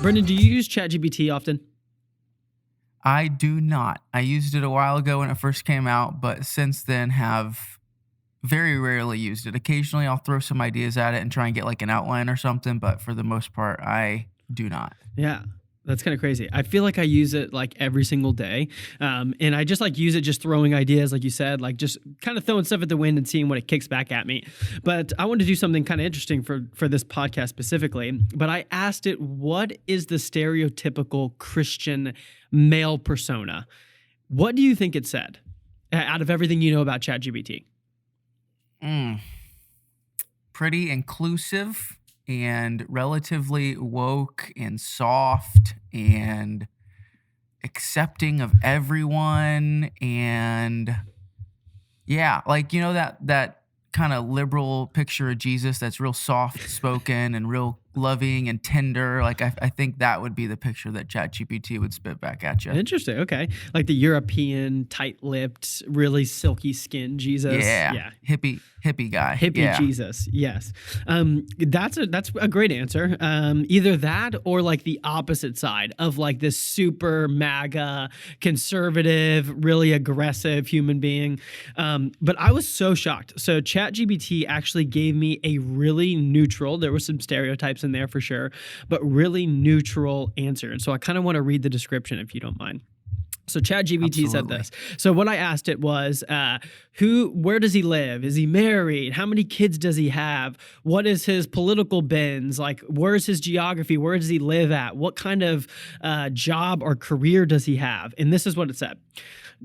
Brendan, do you use ChatGPT often? I do not. I used it a while ago when it first came out, but since then have very rarely used it. Occasionally I'll throw some ideas at it and try and get like an outline or something, but for the most part, I do not. Yeah. That's kind of crazy. I feel like I use it like every single day. And I just like use it just throwing ideas, like you said, like just kind of throwing stuff at the wind and seeing what it kicks back at me. But I wanted to do something kind of interesting for this podcast specifically. But I asked it, what is the stereotypical Christian male persona? What do you think it said out of everything you know about ChatGPT? Pretty inclusive and relatively woke and soft and accepting of everyone. And yeah, like, that kind of liberal picture of Jesus that's real soft spoken and real loving and tender. Like, I think that would be the picture that ChatGPT would spit back at you. Interesting. Okay. Like the European, tight-lipped, really silky skin Jesus. Yeah. Hippie guy. Hippie Yeah. Jesus. Yes. That's a great answer. Either that or like the opposite side of like this super MAGA, conservative, really aggressive human being. But I was so shocked. So ChatGPT actually gave me a really neutral, there were some stereotypes in there for sure, but really neutral answer. And so I kind of want to read the description if you don't mind. So ChatGPT said this. So what I asked it was, where does he live? Is he married? How many kids does he have? What is his political bends? Like, where's his geography? Where does he live at? What kind of job or career does he have? And this is what it said.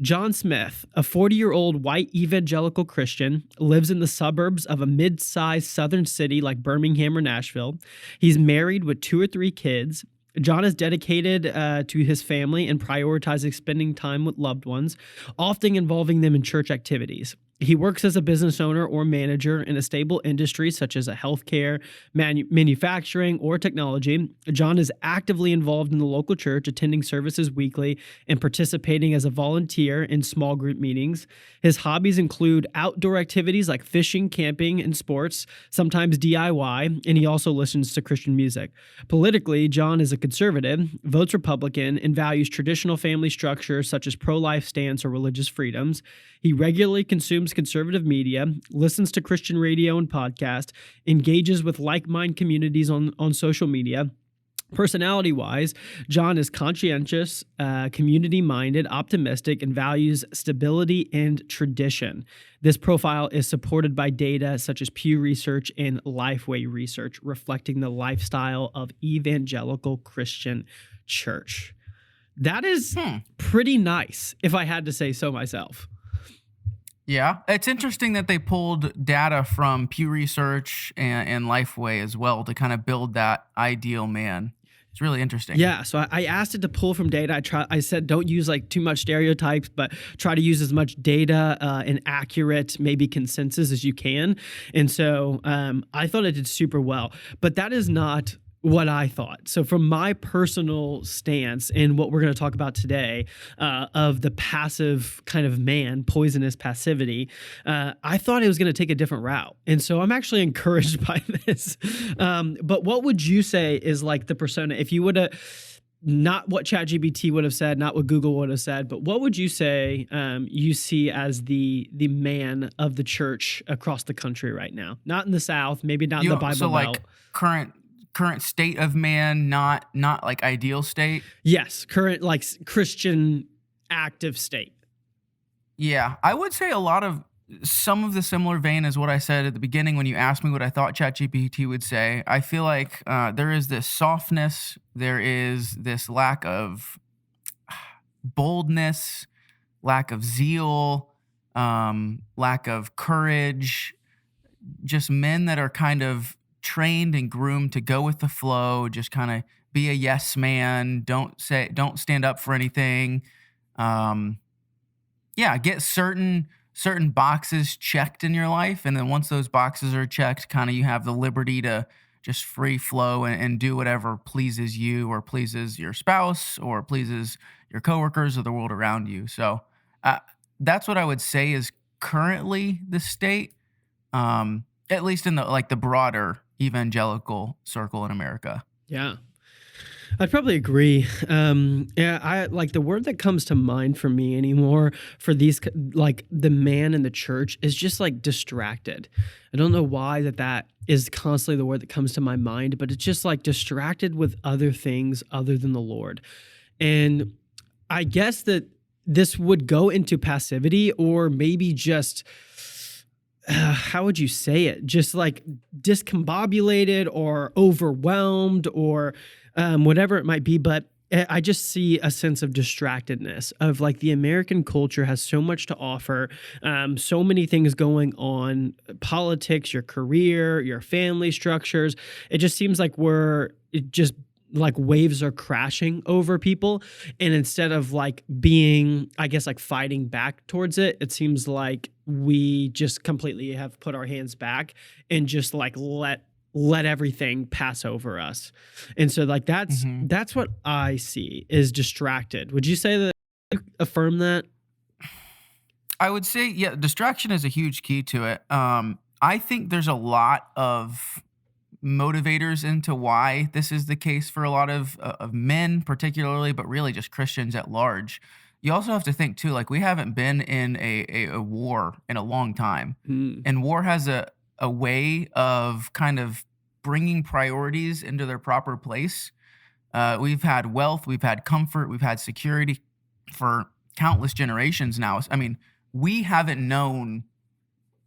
John Smith, a 40-year-old white evangelical Christian, lives in the suburbs of a mid-sized southern city like Birmingham or Nashville. He's married with 2 or 3 kids. John is dedicated to his family and prioritizes spending time with loved ones, often involving them in church activities. He works as a business owner or manager in a stable industry such as a healthcare, manufacturing, or technology. John is actively involved in the local church, attending services weekly and participating as a volunteer in small group meetings. His hobbies include outdoor activities like fishing, camping, and sports, sometimes DIY, and he also listens to Christian music. Politically, John is a conservative, votes Republican, and values traditional family structures such as pro-life stance or religious freedoms. He regularly consumes conservative media, listens to Christian radio and podcast, engages with like-minded communities on social media. Personality-wise, John is conscientious, community-minded, optimistic, and values stability and tradition. This profile is supported by data such as Pew Research and Lifeway Research, reflecting the lifestyle of evangelical Christian church. That is pretty nice, if I had to say so myself. Yeah, it's interesting that they pulled data from Pew Research and Lifeway as well to kind of build that ideal man. It's really interesting. Yeah, so I asked it to pull from data. I said don't use like too much stereotypes, but try to use as much data and accurate, maybe consensus as you can. And so I thought it did super well. But that is not what I thought. So from my personal stance and what we're going to talk about today of the passive kind of man, poisonous passivity, I thought it was going to take a different route. And so I'm actually encouraged by this. But what would you say is like the persona, if you would have, not what ChatGPT would have said, not what Google would have said, but what would you say you see as the man of the church across the country right now? Not in the South, maybe not in the Bible so Belt. Like current state of man, not like ideal state. Yes, current like Christian active state. Yeah, I would say some of the similar vein as what I said at the beginning when you asked me what I thought ChatGPT would say. I feel like there is this softness, there is this lack of boldness, lack of zeal, lack of courage, just men that are kind of trained and groomed to go with the flow, just kind of be a yes man, don't stand up for anything. Get certain boxes checked in your life, and then once those boxes are checked, kind of you have the liberty to just free flow and do whatever pleases you or pleases your spouse or pleases your coworkers or the world around you. So that's what I would say is currently the state, at least in the broader evangelical circle in America. Yeah. I'd probably agree. Yeah, I like the word that comes to mind for me anymore for these like the man in the church is just like distracted. I don't know why that is constantly the word that comes to my mind, but it's just like distracted with other things other than the Lord. And I guess that this would go into passivity or maybe just how would you say it? Just like discombobulated or overwhelmed or whatever it might be. But I just see a sense of distractedness of like the American culture has so much to offer, so many things going on, politics, your career, your family structures. It just seems like it just like waves are crashing over people. And instead of like being, I guess, like fighting back towards it, it seems like we just completely have put our hands back and just like let everything pass over us. And so like Hmm. that's what I see is distracted. Would you say that affirm that? I would say, yeah, distraction is a huge key to it. I think there's a lot of motivators into why this is the case for a lot of men, particularly, but really just Christians at large. You also have to think too, like we haven't been in a war in a long time, Mm, and war has a way of kind of bringing priorities into their proper place. We've had wealth, we've had comfort, we've had security for countless generations now. I mean, we haven't known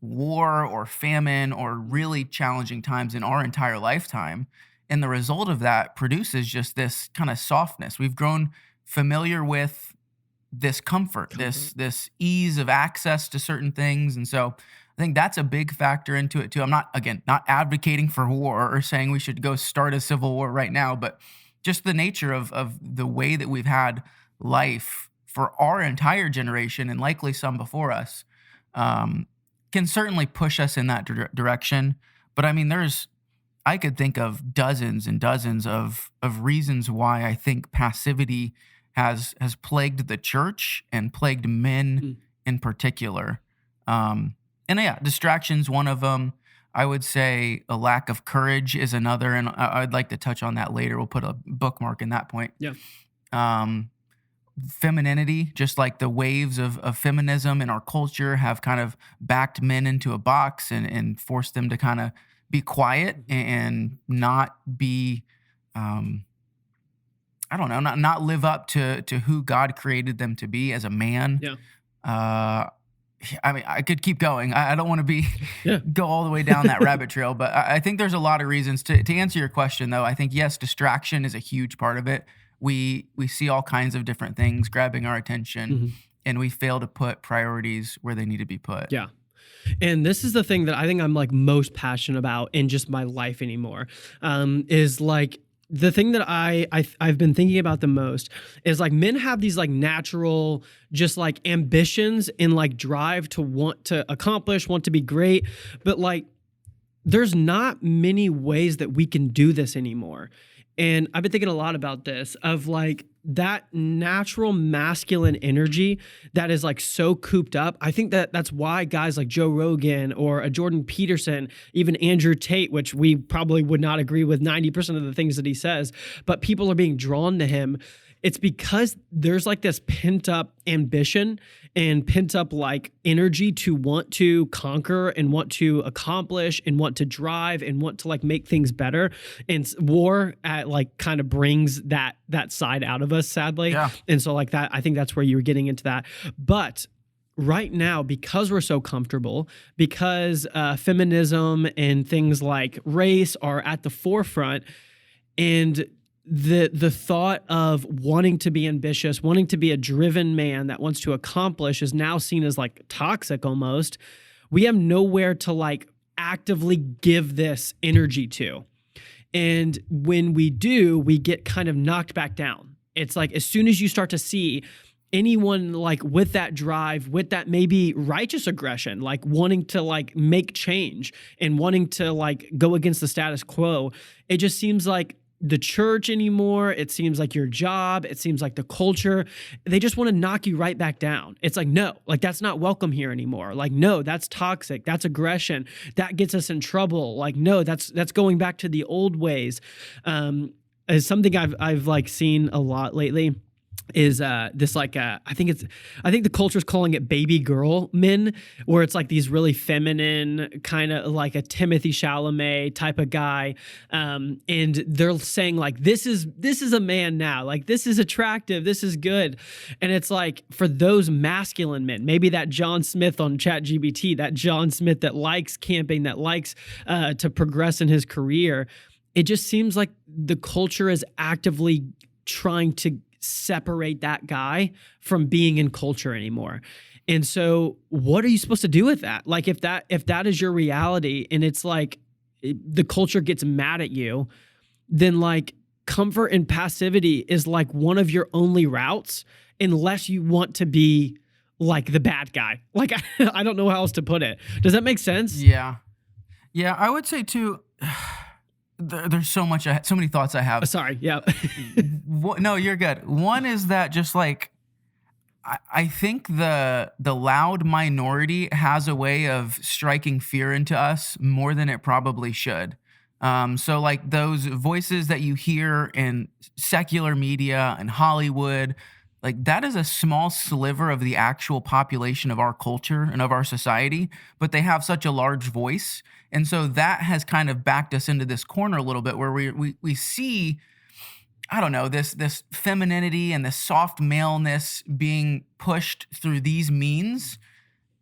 war or famine or really challenging times in our entire lifetime. And the result of that produces just this kind of softness. We've grown familiar with this comfort, this comfort. this ease of access to certain things. And so I think that's a big factor into it too. I'm not, again, not advocating for war or saying we should go start a civil war right now, but just the nature of the way that we've had life for our entire generation and likely some before us, um, can certainly push us in that direction. But I mean, I could think of dozens and dozens of reasons why I think passivity has plagued the church and plagued men Mm, in particular. Um, and yeah, distractions one of them. I would say a lack of courage is another, and I'd like to touch on that later. We'll put a bookmark in that point. yeah. Um, Femininity, just like the waves of feminism in our culture have kind of backed men into a box and forced them to kind of be quiet Mhm. and not be, um, I don't know, not live up to who God created them to be as a man. Yeah. Uh, I mean, I could keep going. I don't want to be Yeah. go all the way down that rabbit trail, but I think there's a lot of reasons to answer your question. Though I think yes, distraction is a huge part of it. We see all kinds of different things grabbing our attention, Mhm. and we fail to put priorities where they need to be put. Yeah. And this is the thing that I think I'm like most passionate about in just my life anymore. Is like the thing that I've been thinking about the most is like men have these like natural just like ambitions and like drive to want to accomplish, want to be great, but like there's not many ways that we can do this anymore. And I've been thinking a lot about this of like that natural masculine energy that is like so cooped up. I think that that's why guys like Joe Rogan or a Jordan Peterson, even Andrew Tate, which we probably would not agree with 90% of the things that he says, but people are being drawn to him. It's because there's like this pent up ambition and pent up like energy to want to conquer and want to accomplish and want to drive and want to like make things better. And war at like kind of brings that side out of us, sadly. Yeah. And so like that, I think that's where you were getting into that. But right now, because we're so comfortable, because feminism and things like race are at the forefront, and the thought of wanting to be ambitious, wanting to be a driven man that wants to accomplish is now seen as like toxic almost. We have nowhere to like actively give this energy to. And when we do, we get kind of knocked back down. It's like as soon as you start to see anyone like with that drive, with that maybe righteous aggression, like wanting to like make change and wanting to like go against the status quo, it just seems like the church anymore. It seems like your job. It seems like the culture. They just want to knock you right back down. It's like, no, like that's not welcome here anymore. Like, no, that's toxic. That's aggression. That gets us in trouble. Like, no, that's going back to the old ways. is something I've like seen a lot lately is this like I think the culture's calling it baby girl men, where it's like these really feminine kind of like a Timothy Chalamet type of guy, and they're saying like this is a man now, like this is attractive, this is good. And it's like for those masculine men, maybe that John Smith on ChatGPT, that John Smith that likes camping, that likes to progress in his career, it just seems like the culture is actively trying to separate that guy from being in culture anymore. And so what are you supposed to do with that? Like if that is your reality and it's like the culture gets mad at you, then like comfort and passivity is like one of your only routes, unless you want to be like the bad guy. Like I don't know how else to put it. Does that make sense? Yeah. Yeah, I would say too, there's so many thoughts I have. Sorry. Yeah. No, you're good. One is that just like I think the loud minority has a way of striking fear into us more than it probably should. So like those voices that you hear in secular media and Hollywood, like that is a small sliver of the actual population of our culture and of our society, but they have such a large voice. And so that has kind of backed us into this corner a little bit where we see, I don't know, this femininity and this soft maleness being pushed through these means.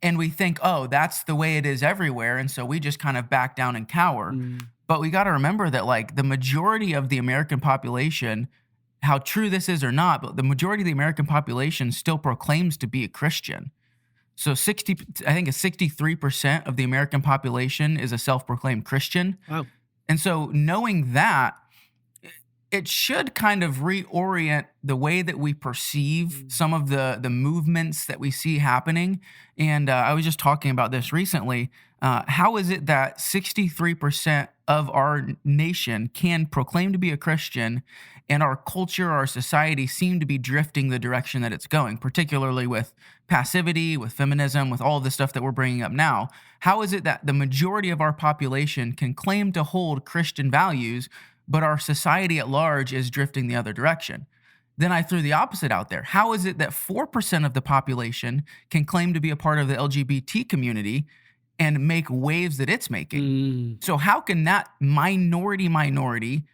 And we think, oh, that's the way it is everywhere. And so we just kind of back down and cower. But we got to remember that like the majority of the American population, how true this is or not, but the majority of the American population still proclaims to be a Christian. So I think it's 63% of the American population is a self-proclaimed Christian. Wow. And so knowing that, it should kind of reorient the way that we perceive some of the movements that we see happening. And I was just talking about this recently. How is it that 63% of our nation can proclaim to be a Christian, and our culture, our society seem to be drifting the direction that it's going, particularly with passivity, with feminism, with all of the stuff that we're bringing up now? How is it that the majority of our population can claim to hold Christian values, but our society at large is drifting the other direction? Then I threw the opposite out there. How is it that 4% of the population can claim to be a part of the LGBT community and make waves that it's making? So how can that minority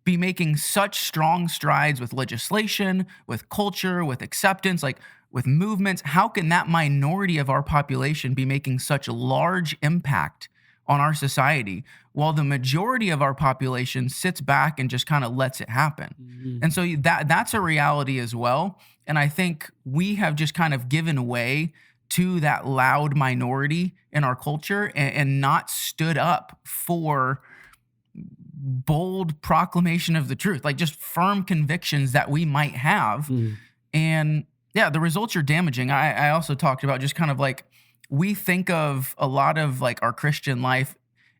be making such strong strides with legislation, with culture, with acceptance, like with movements? How can that minority of our population be making such a large impact on our society while the majority of our population sits back and just kind of lets it happen? And so that's a reality as well. And I think we have just kind of given way to that loud minority in our culture and not stood up for bold proclamation of the truth, like just firm convictions that we might have. And yeah, the results are damaging. I also talked about just kind of like, we think of a lot of like our Christian life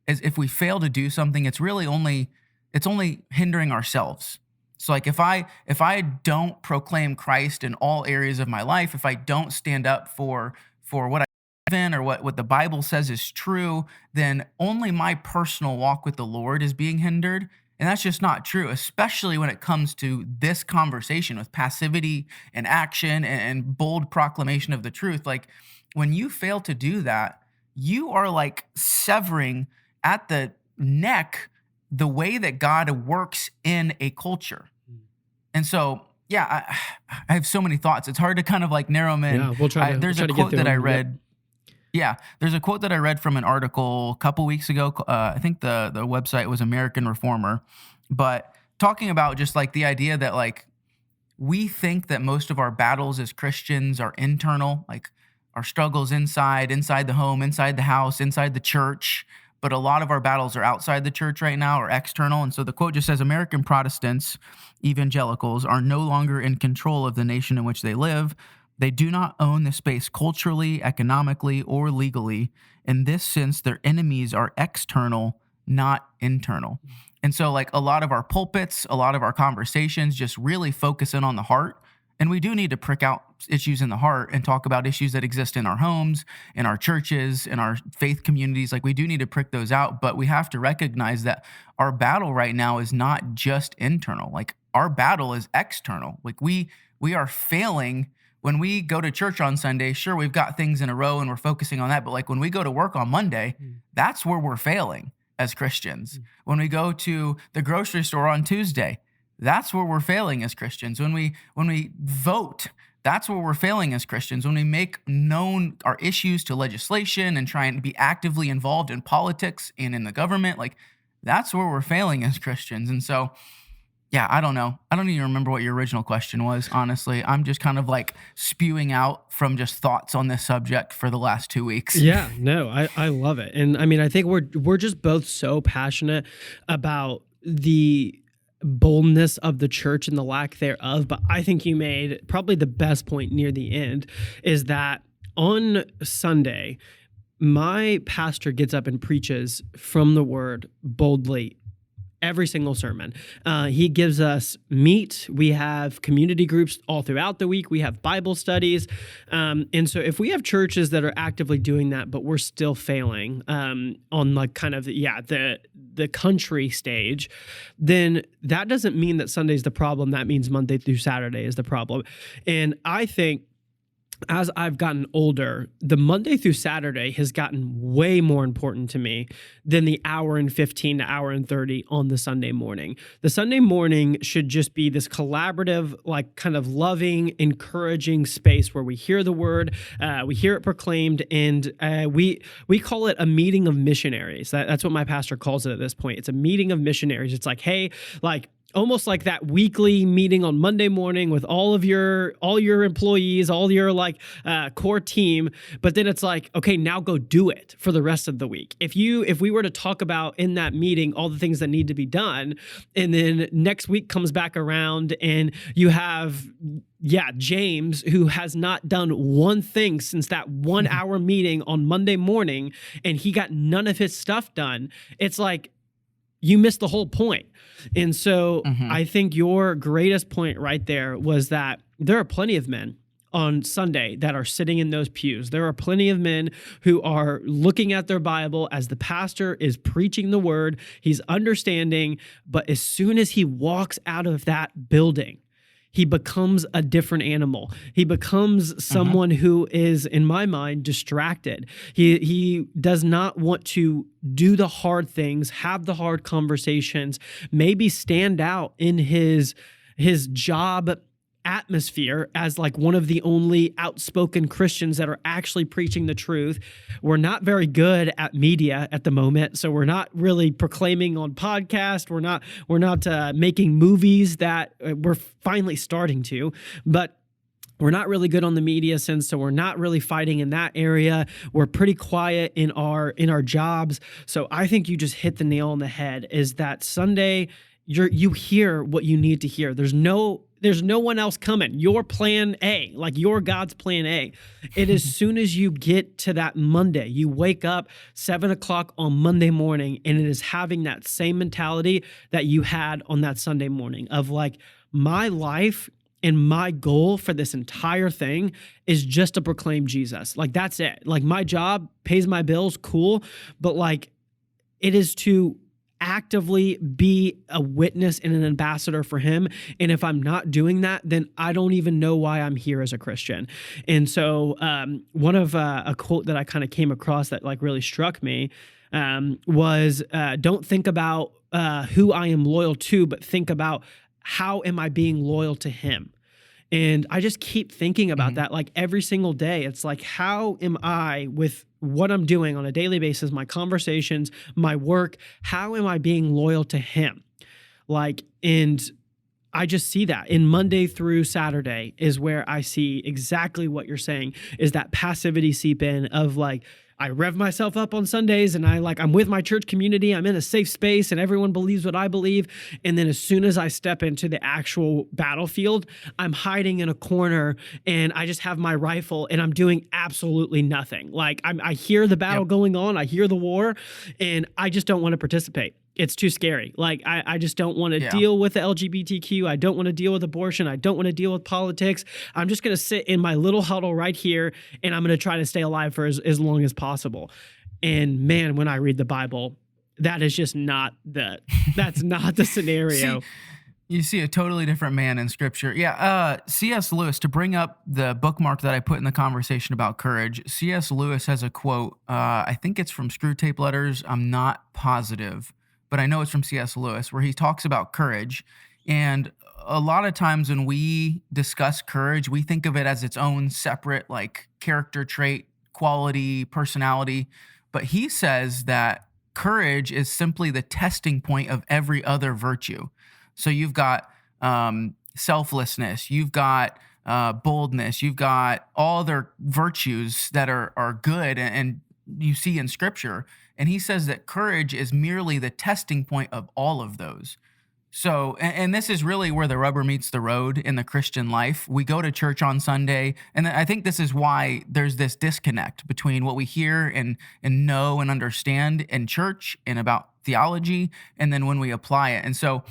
as if we fail to do something, it's only hindering ourselves. So like if I don't proclaim Christ in all areas of my life, if I don't stand up for what I believe in or what the Bible says is true, then only my personal walk with the Lord is being hindered. And that's just not true, especially when it comes to this conversation with passivity and action and bold proclamation of the truth. Like when you fail to do that, you are like severing at the neck the way that God works in a culture. And so, yeah, I have so many thoughts. It's hard to kind of like narrow them in. Yeah, we'll try to. There's we'll a try to quote get that through I them. read. Yeah, there's a quote that I read from an article a couple weeks ago. I think the website was American Reformer, but talking about just like the idea that like we think that most of our battles as Christians are internal, like our struggles inside the home, inside the house, inside the church. But a lot of our battles are outside the church right now or external. And so the quote just says, American Protestants, evangelicals, are no longer in control of the nation in which they live. They do not own the space culturally, economically, or legally. In this sense, their enemies are external, not internal. And so like a lot of our pulpits, a lot of our conversations just really focus in on the heart And we do need to prick out issues in the heart and talk about issues that exist in our homes, in our churches, in our faith communities. Like, we do need to prick those out, but we have to recognize that our battle right now is not just internal. Like, our battle is external. Like, we are failing when we go to church on Sunday. Sure, we've got things in a row and we're focusing on that, but like when we go to work on Monday, that's where we're failing as Christians. When we go to the grocery store on Tuesday, that's where we're failing as Christians. When we vote, that's where we're failing as Christians. When we make known our issues to legislation and try and be actively involved in politics and in the government, like, that's where we're failing as Christians. And so, yeah, I don't know. I don't even remember what your original question was, honestly. I'm just kind of like spewing out from just thoughts on this subject for the last 2 weeks. Yeah, no, I love it. And I mean, I think we're just both so passionate about the boldness of the church and the lack thereof. But I think you made probably the best point near the end, is that on Sunday, my pastor gets up and preaches from the word boldly every single sermon. He gives us meat. We have community groups all throughout the week. We have Bible studies. And so if we have churches that are actively doing that, but we're still failing on like kind of, the country stage, then that doesn't mean that Sunday's the problem. That means Monday through Saturday is the problem. And I think as I've gotten older, the Monday through Saturday has gotten way more important to me than the hour and 15 to hour and 30 on the Sunday morning. The Sunday morning should just be this collaborative, like kind of loving, encouraging space where we hear the word, we hear it proclaimed, and we call it a meeting of missionaries. That's what my pastor calls it at this point. It's a meeting of missionaries. It's like, hey, like, almost like that weekly meeting on Monday morning with all your employees, all your core team. But then it's like, okay, now go do it for the rest of the week. If we were to talk about in that meeting all the things that need to be done, and then next week comes back around and you have James, who has not done one thing since that 1 hour meeting on Monday morning, and he got none of his stuff done, it's like, you missed the whole point. And so I think your greatest point right there was that there are plenty of men on Sunday that are sitting in those pews. There are plenty of men who are looking at their Bible as the pastor is preaching the word. He's understanding, but as soon as he walks out of that building, he becomes a different animal. He becomes someone who is, in my mind, distracted. He does not want to do the hard things, have the hard conversations, maybe stand out in his job atmosphere as like one of the only outspoken Christians that are actually preaching the truth. We're not very good at media at the moment, so we're not really proclaiming on podcast. We're not making movies that we're finally starting to, but we're not really good on the media sense, so we're not really fighting in that area. We're pretty quiet in our jobs. So I think you just hit the nail on the head, is that Sunday you hear what you need to hear. There's no one else coming. Your plan A, like your God's plan A. It is soon as you get to that Monday, you wake up 7 o'clock on Monday morning, and it is having that same mentality that you had on that Sunday morning of like, my life and my goal for this entire thing is just to proclaim Jesus. Like, that's it. Like, my job pays my bills, cool. But like, it is to actively be a witness and an ambassador for him. And if I'm not doing that, then I don't even know why I'm here as a Christian. And so one of a quote that I kind of came across that like really struck me was don't think about who I am loyal to, but think about how am I being loyal to him. And I just keep thinking about that like every single day. It's like, how am I with what I'm doing on a daily basis, my conversations, my work, how am I being loyal to him? Like, and I just see that in Monday through Saturday is where I see exactly what you're saying, is that passivity seep in of like, I rev myself up on Sundays and I'm with my church community. I'm in a safe space and everyone believes what I believe. And then as soon as I step into the actual battlefield, I'm hiding in a corner and I just have my rifle and I'm doing absolutely nothing. Like I hear the battle going on. I hear the war and I just don't want to participate. it's too scary. Like, I just don't want to Yeah. deal with the LGBTQ. I don't want to deal with abortion. I don't want to deal with politics. I'm just going to sit in my little huddle right here, and I'm going to try to stay alive for as long as possible. And man, when I read the Bible, that is just that's not the scenario. You see a totally different man in scripture. Yeah. C.S. Lewis, to bring up the bookmark that I put in the conversation about courage, C.S. Lewis has a quote. I think it's from Screw Tape Letters. I'm not positive, but I know it's from C.S. Lewis, where he talks about courage. And a lot of times when we discuss courage, we think of it as its own separate, like, character trait, quality, personality. But he says that courage is simply the testing point of every other virtue. So you've got selflessness, you've got boldness, you've got all their virtues that are good and you see in scripture. And he says that courage is merely the testing point of all of those. So, and this is really where the rubber meets the road in the Christian life. We go to church on Sunday, and I think this is why there's this disconnect between what we hear and know and understand in church and about theology, and then when we apply it. And so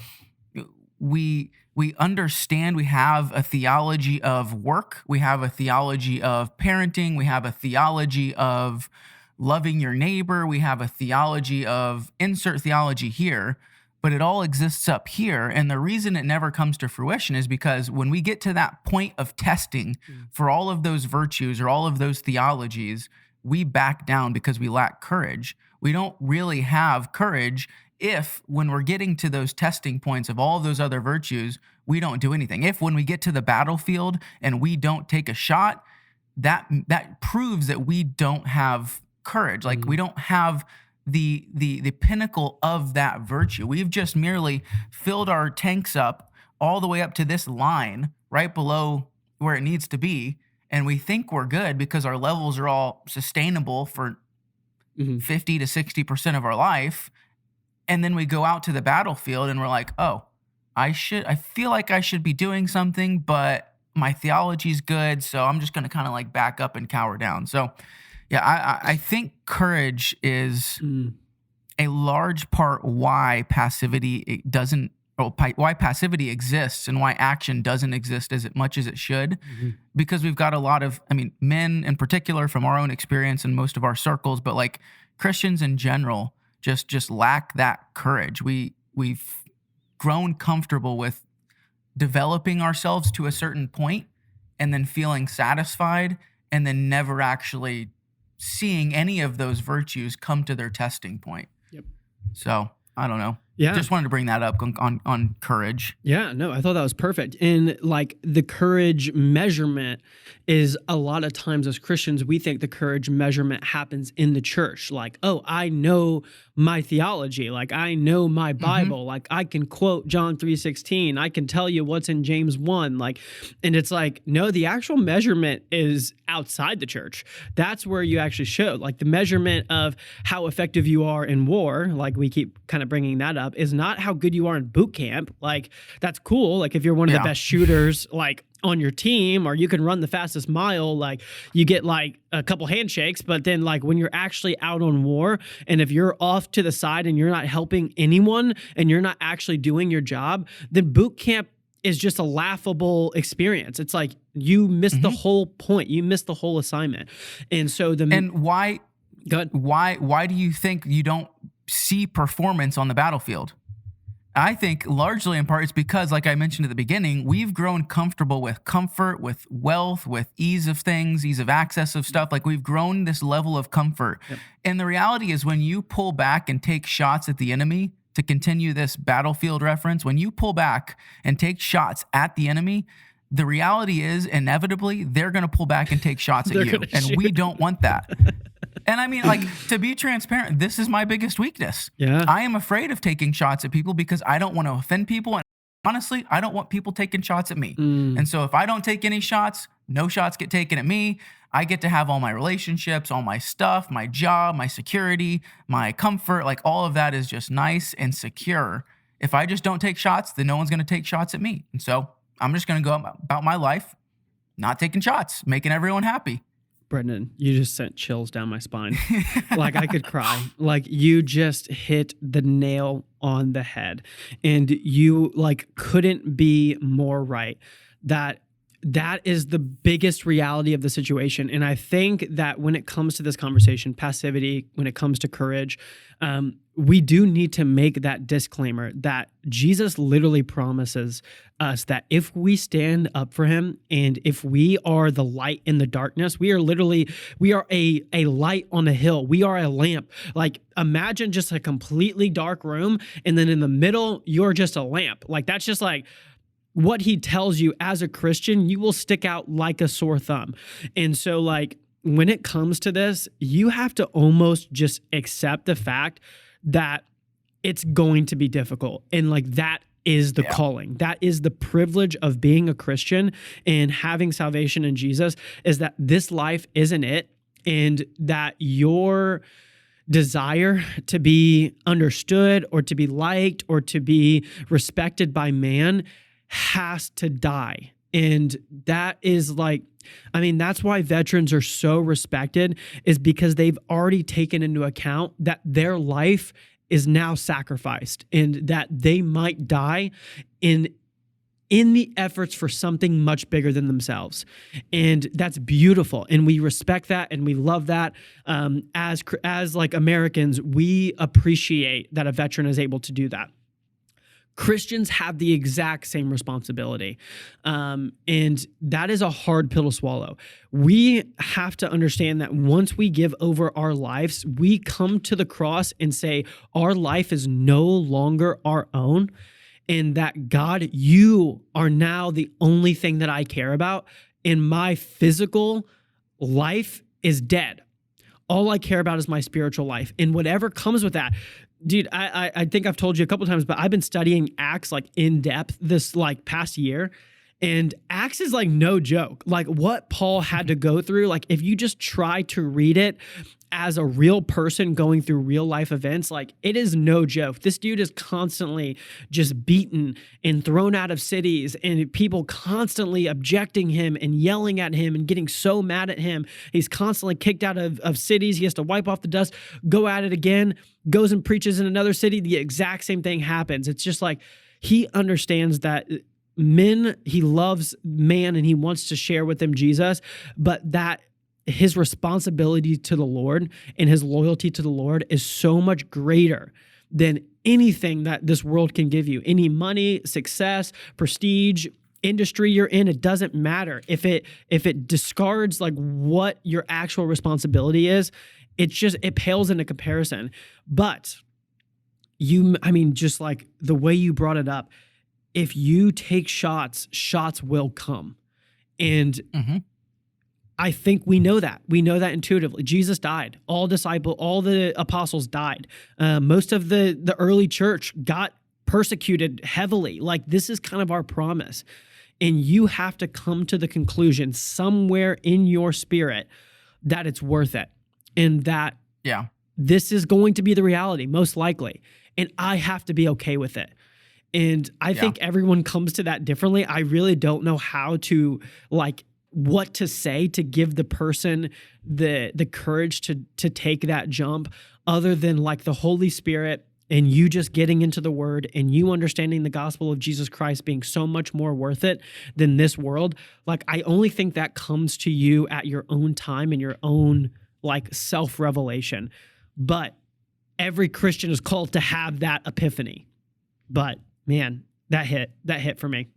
we understand we have a theology of work, we have a theology of parenting, we have a theology of loving your neighbor, we have a theology of insert theology here, but it all exists up here. And the reason it never comes to fruition is because when we get to that point of testing for all of those virtues or all of those theologies, we back down because we lack courage. We don't really have courage if, when we're getting to those testing points of all of those other virtues, we don't do anything. If, when we get to the battlefield and we don't take a shot, that proves that we don't have courage. Like, we don't have the pinnacle of that virtue. We've just merely filled our tanks up all the way up to this line right below where it needs to be, and we think we're good because our levels are all sustainable for 50 to 60% of our life. And then we go out to the battlefield and we're like, oh, I feel like I should be doing something, but my theology's good, so I'm just going to kind of like back up and cower down. So yeah, I think courage is a large part why passivity exists and why action doesn't exist as much as it should, because we've got a lot of, men in particular from our own experience in most of our circles, but like Christians in general just lack that courage. We've grown comfortable with developing ourselves to a certain point and then feeling satisfied and then never actually seeing any of those virtues come to their testing point. Yep. So I don't know. Yeah. Just wanted to bring that up on courage. Yeah, no, I thought that was perfect. And like the courage measurement is a lot of times as Christians, we think the courage measurement happens in the church. Like, oh, I know my theology. Like, I know my Bible. Like, I can quote John 3:16. I can tell you what's in James 1. Like, and it's like, no, the actual measurement is outside the church. That's where you actually show. Like, the measurement of how effective you are in war, like we keep kind of bringing that up, is not how good you are in boot camp. Like, that's cool. Like, if you're one of the best shooters, like, on your team, or you can run the fastest mile, like, you get like a couple handshakes. But then, like, when you're actually out on war, and if you're off to the side and you're not helping anyone and you're not actually doing your job, then boot camp is just a laughable experience. It's like you missed the whole point. You missed the whole assignment. And so why do you think you don't see performance on the battlefield? I think largely in part it's because, like I mentioned at the beginning, we've grown comfortable with comfort, with wealth, with ease of things, ease of access of stuff. Like, we've grown this level of comfort. Yep. And the reality is, when you pull back and take shots at the enemy, to continue this battlefield reference, when you pull back and take shots at the enemy, the reality is inevitably they're going to pull back and take shots at you. And we don't want that. And like, to be transparent, this is my biggest weakness. Yeah. I am afraid of taking shots at people because I don't want to offend people. And honestly, I don't want people taking shots at me. And so if I don't take any shots, no shots get taken at me. I get to have all my relationships, all my stuff, my job, my security, my comfort. Like, all of that is just nice and secure. If I just don't take shots, then no one's going to take shots at me. And so I'm just going to go about my life not taking shots, making everyone happy. Brendan, you just sent chills down my spine. Like, I could cry. Like, you just hit the nail on the head. And you like couldn't be more right. That is the biggest reality of the situation. And I think that when it comes to this conversation, passivity, when it comes to courage, we do need to make that disclaimer that Jesus literally promises us that if we stand up for him and if we are the light in the darkness, we are a light on a hill. We are a lamp. Like imagine just a completely dark room and then in the middle, you're just a lamp. Like that's just like, what he tells you as a Christian, you will stick out like a sore thumb. And so like when it comes to this, you have to almost just accept the fact that it's going to be difficult. And like that is the calling. That is the privilege of being a Christian and having salvation in Jesus, is that this life isn't it, and that your desire to be understood or to be liked or to be respected by man has to die. And that is like, I mean, that's why veterans are so respected, is because they've already taken into account that their life is now sacrificed and that they might die in the efforts for something much bigger than themselves. And that's beautiful. And we respect that and we love that. As like Americans, we appreciate that a veteran is able to do that. Christians have the exact same responsibility. And that is a hard pill to swallow. We have to understand that once we give over our lives, we come to the cross and say, our life is no longer our own. And that God, you are now the only thing that I care about. And my physical life is dead. All I care about is my spiritual life. And whatever comes with that, dude, I think I've told you a couple of times, but I've been studying Acts like in depth this like past year. And Acts is like no joke. Like what Paul had to go through, like if you just try to read it as a real person going through real life events, like it is no joke. This dude is constantly just beaten and thrown out of cities and people constantly objecting him and yelling at him and getting so mad at him. He's constantly kicked out of cities. He has to wipe off the dust, go at it again, goes and preaches in another city. The exact same thing happens. It's just like he understands that he loves man and he wants to share with them Jesus, but that his responsibility to the Lord and his loyalty to the Lord is so much greater than anything that this world can give you. Any money, success, prestige, industry you're in, it doesn't matter. If it discards like what your actual responsibility is, it pales into comparison. But just like the way you brought it up, if you take shots will come. And I think we know that. We know that intuitively. Jesus died. All the apostles died. Most of the early church got persecuted heavily. Like this is kind of our promise. And you have to come to the conclusion somewhere in your spirit that it's worth it. And that this is going to be the reality, most likely. And I have to be okay with it. And I think everyone comes to that differently. I really don't know how to what to say to give the person the courage to take that jump, other than like the Holy Spirit and you just getting into the word and you understanding the gospel of Jesus Christ being so much more worth it than this world. Like I only think that comes to you at your own time and your own like self-revelation. But every Christian is called to have that epiphany. But man, that hit for me.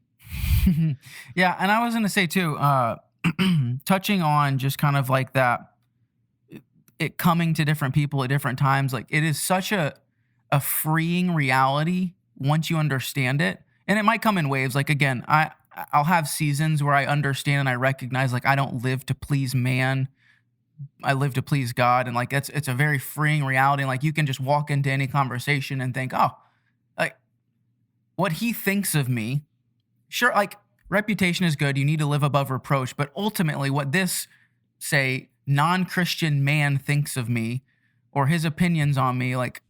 Yeah, and I was going to say too, touching on just kind of like that, it coming to different people at different times, like it is such a freeing reality once you understand it. And it might come in waves. Like again, I'll have seasons where I understand and I recognize like I don't live to please man. I live to please God. And like it's a very freeing reality. And like you can just walk into any conversation and think, oh, like what he thinks of me. Sure, like reputation is good. You need to live above reproach. But ultimately, what this, say, non-Christian man thinks of me or his opinions on me, like,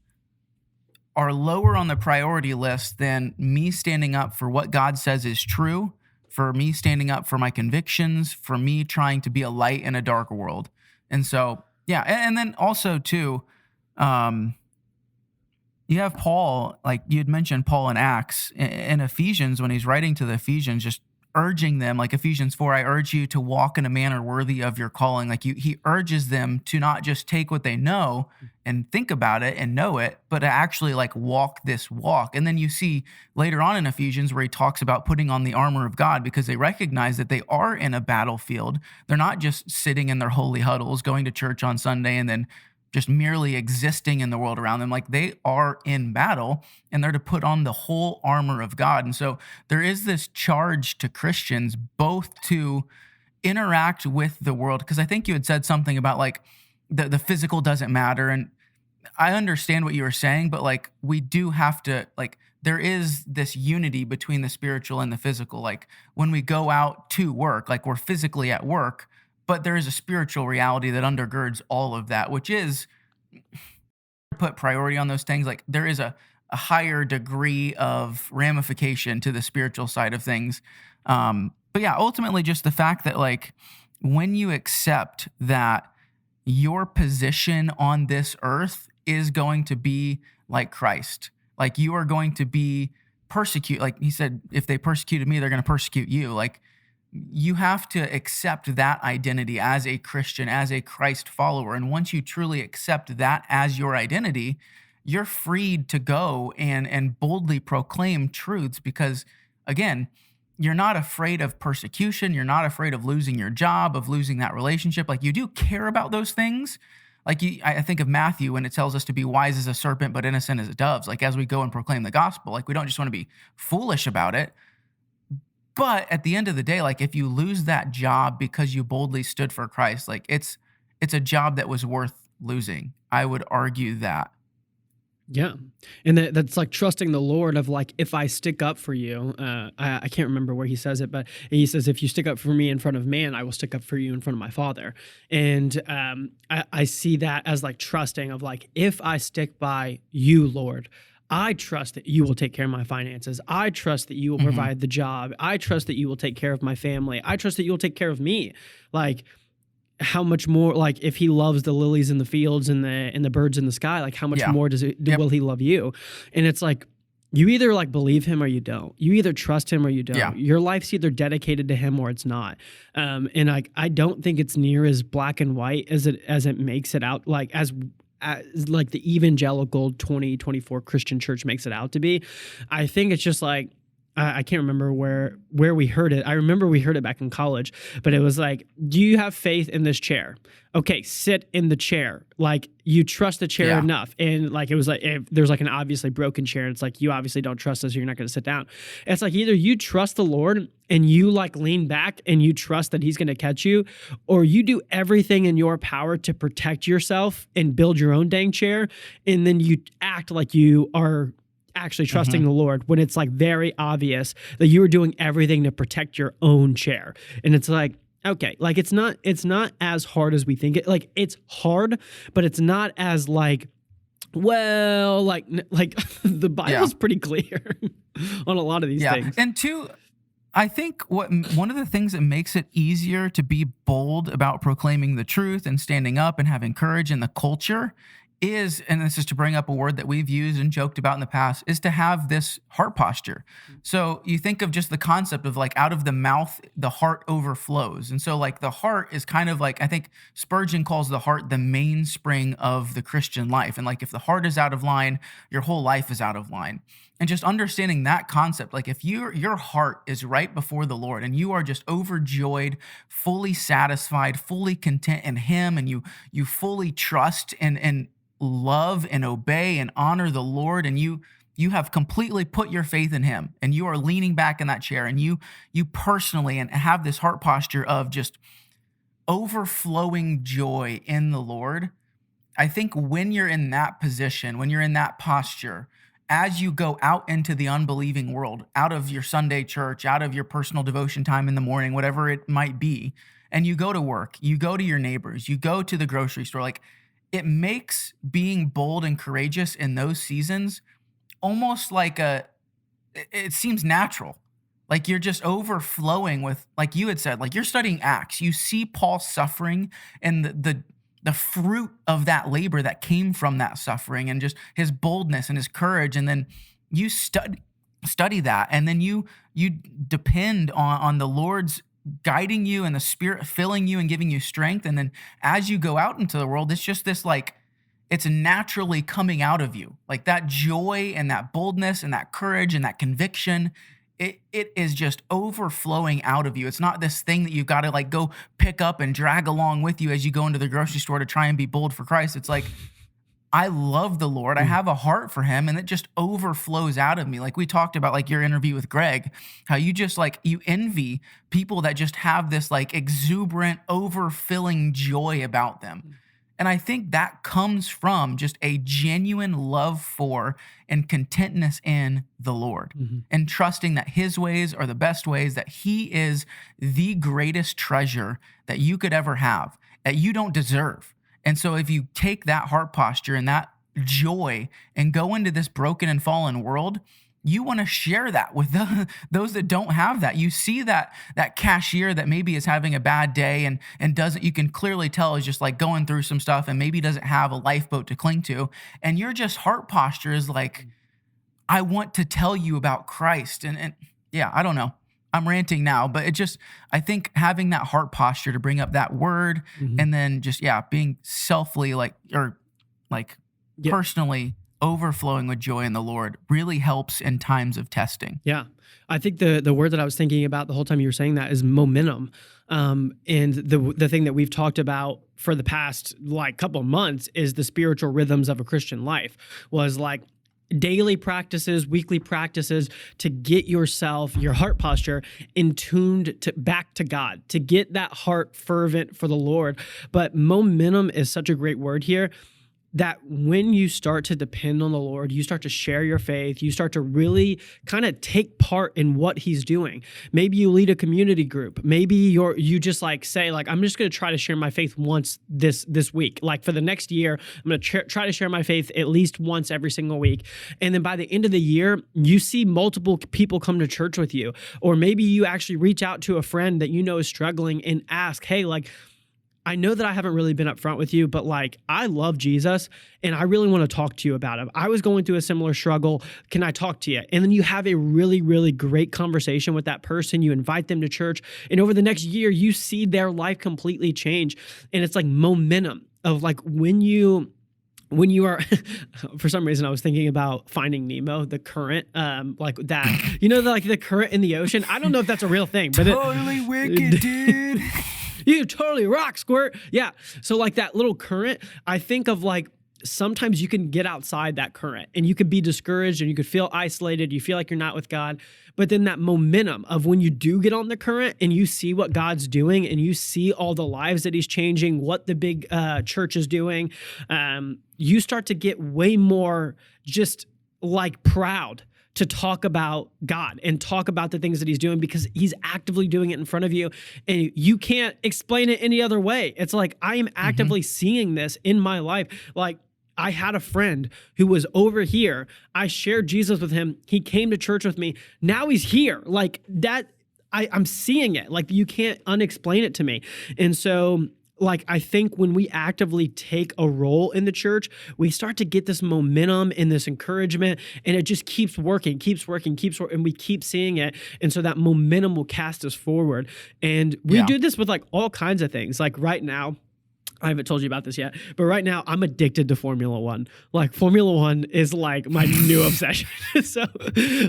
are lower on the priority list than me standing up for what God says is true, for me standing up for my convictions, for me trying to be a light in a dark world. And so, yeah. And then also, too, you have Paul, like you had mentioned Paul in Acts, in Ephesians, when he's writing to the Ephesians, just urging them, like Ephesians 4, I urge you to walk in a manner worthy of your calling. Like he urges them to not just take what they know and think about it and know it, but to actually like walk this walk. And then you see later on in Ephesians where he talks about putting on the armor of God because they recognize that they are in a battlefield. They're not just sitting in their holy huddles, going to church on Sunday and then just merely existing in the world around them. Like they are in battle and they're to put on the whole armor of God. And so there is this charge to Christians both to interact with the world. Because I think you had said something about like the physical doesn't matter. And I understand what you were saying, but like we do have to like there is this unity between the spiritual and the physical. Like when we go out to work, like we're physically at work, but there is a spiritual reality that undergirds all of that, which is put priority on those things. Like there is a higher degree of ramification to the spiritual side of things. But yeah, ultimately just the fact that like when you accept that your position on this earth is going to be like Christ, like you are going to be persecuted. Like he said, if they persecuted me, they're going to persecute you. Like you have to accept that identity as a Christian, as a Christ follower. And once you truly accept that as your identity, you're freed to go and boldly proclaim truths because, again, you're not afraid of persecution. You're not afraid of losing your job, of losing that relationship. Like you do care about those things. Like I think of Matthew when it tells us to be wise as a serpent, but innocent as a dove. Like as we go and proclaim the gospel, like we don't just want to be foolish about it. But at the end of the day, like if you lose that job because you boldly stood for Christ, like it's a job that was worth losing. I would argue that. Yeah. And that's like trusting the Lord of like, if I stick up for you, I can't remember where he says it, but he says, if you stick up for me in front of man, I will stick up for you in front of my Father. And I see that as like trusting of like, if I stick by you, Lord, I trust that you will take care of my finances. I trust that you will Mhm. provide the job. I trust that you will take care of my family. I trust that you will take care of me. Like, how much more, like if he loves the lilies in the fields and the birds in the sky, like how much Yeah. more Yep. will he love you? And it's like you either like believe him or you don't. You either trust him or you Yeah. don't. Your life's either dedicated to him or it's not. And like I don't think it's near as black and white as it makes it out, like as like the evangelical 2024 Christian church makes it out to be. I think it's just like I can't remember where we heard it. I remember we heard it back in college, but it was like, do you have faith in this chair? Okay, sit in the chair. Like you trust the chair Yeah. enough. And like it was like if there's like an obviously broken chair, it's like you obviously don't trust us, or you're not going to sit down. It's like either you trust the Lord and you like lean back and you trust that he's going to catch you, or you do everything in your power to protect yourself and build your own dang chair, and then you act like you are actually trusting Mhm. the Lord when it's like very obvious that you are doing everything to protect your own chair. And it's like, okay, like it's not as hard as we think it. Like it's hard, but it's not as like, well, like the Yeah. Bible's pretty clear on a lot of these Yeah. things. And two, I think one of the things that makes it easier to be bold about proclaiming the truth and standing up and having courage in the culture is, and this is to bring up a word that we've used and joked about in the past, is to have this heart posture. So you think of just the concept of like out of the mouth, the heart overflows. And so like the heart is kind of like, I think Spurgeon calls the heart the mainspring of the Christian life. And like if the heart is out of line, your whole life is out of line. And just understanding that concept, like if your heart is right before the Lord and you are just overjoyed, fully satisfied, fully content in him, and you fully trust and love and obey and honor the Lord, and you have completely put your faith in him, and you are leaning back in that chair, and you personally and have this heart posture of just overflowing joy in the Lord. I think when you're in that position, when you're in that posture, as you go out into the unbelieving world, out of your Sunday church, out of your personal devotion time in the morning, whatever it might be, and you go to work, you go to your neighbors, you go to the grocery store, like it makes being bold and courageous in those seasons almost like it seems natural. Like you're just overflowing with, like you had said, like you're studying Acts. You see Paul suffering and the fruit of that labor that came from that suffering, and just his boldness and his courage. And then you study that, and then you depend on the Lord's guiding you and the Spirit filling you and giving you strength. And then as you go out into the world, it's just this like, it's naturally coming out of you. Like that joy and that boldness and that courage and that conviction, it is just overflowing out of you. It's not this thing that you've got to like go pick up and drag along with you as you go into the grocery store to try and be bold for Christ. It's like, I love the Lord. I have a heart for him, and it just overflows out of me. Like we talked about, like your interview with Greg, how you just like, you envy people that just have this like exuberant, overfilling joy about them. And I think that comes from just a genuine love for and contentness in the Lord, and trusting that his ways are the best ways, that he is the greatest treasure that you could ever have, that you don't deserve. And so if you take that heart posture and that joy and go into this broken and fallen world, you want to share that with those that don't have that. You see that cashier that maybe is having a bad day and doesn't, you can clearly tell is just like going through some stuff and maybe doesn't have a lifeboat to cling to. And your just heart posture is like, I want to tell you about Christ. And yeah, I don't know. I'm ranting now, but it just, I think having that heart posture to bring up that word, and then just, being selfly personally overflowing with joy in the Lord really helps in times of testing. Yeah. I think the word that I was thinking about the whole time you were saying that is momentum. And the thing that we've talked about for the past like couple of months is the spiritual rhythms of a Christian life, was like daily practices, weekly practices to get yourself, your heart posture in tuned back to God, to get that heart fervent for the Lord. But momentum is such a great word here, that when you start to depend on the Lord, you start to share your faith, you start to really kind of take part in what he's doing. Maybe you lead a community group. Maybe you just like say like, I'm just going to try to share my faith once this week. Like for the next year, I'm going to try to share my faith at least once every single week. And then by the end of the year, you see multiple people come to church with you. Or maybe you actually reach out to a friend that you know is struggling and ask, hey, like, I know that I haven't really been upfront with you, but like, I love Jesus and I really want to talk to you about him. I was going through a similar struggle. Can I talk to you? And then you have a really, really great conversation with that person. You invite them to church, and over the next year, you see their life completely change. And it's like momentum of like when you are, for some reason, I was thinking about Finding Nemo, the current, like that, like the current in the ocean. I don't know if that's a real thing, but totally wicked, dude. You totally rock, Squirt. Yeah. So like that little current, I think of like, sometimes you can get outside that current and you could be discouraged and you could feel isolated. You feel like you're not with God. But then that momentum of when you do get on the current and you see what God's doing and you see all the lives that he's changing, what the big church is doing, you start to get way more just like proud to talk about God and talk about the things that he's doing, because he's actively doing it in front of you and you can't explain it any other way. It's like, I am actively seeing this in my life. Like, I had a friend who was over here. I shared Jesus with him. He came to church with me. Now he's here. Like that, I'm seeing it. Like, you can't unexplain it to me. And so like, I think when we actively take a role in the church, we start to get this momentum and this encouragement, and it just keeps working, and we keep seeing it. And so that momentum will cast us forward. And we do this with like all kinds of things. Like right now, I haven't told you about this yet, but right now I'm addicted to Formula One. Like Formula One is like my new obsession. So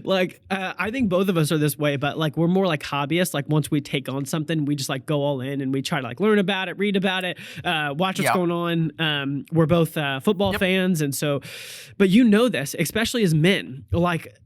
like, I think both of us are this way, but like, we're more like hobbyists. Like once we take on something, we just like go all in and we try to like learn about it, read about it, watch what's going on. We're both football fans. And so, but you know this, especially as men, like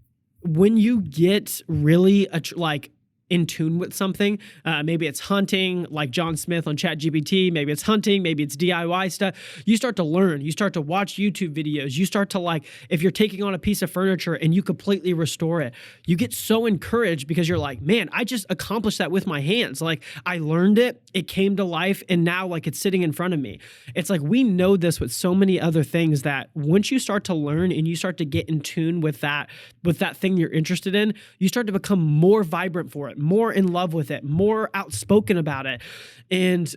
when you get really like in tune with something. Maybe it's hunting, like John Smith on ChatGPT. Maybe it's hunting. Maybe it's DIY stuff. You start to learn. You start to watch YouTube videos. You start to like, if you're taking on a piece of furniture and you completely restore it, you get so encouraged because you're like, man, I just accomplished that with my hands. Like I learned it. It came to life. And now like it's sitting in front of me. It's like, we know this with so many other things that once you start to learn and you start to get in tune with that thing you're interested in, you start to become more vibrant for it, more in love with it, more outspoken about it. And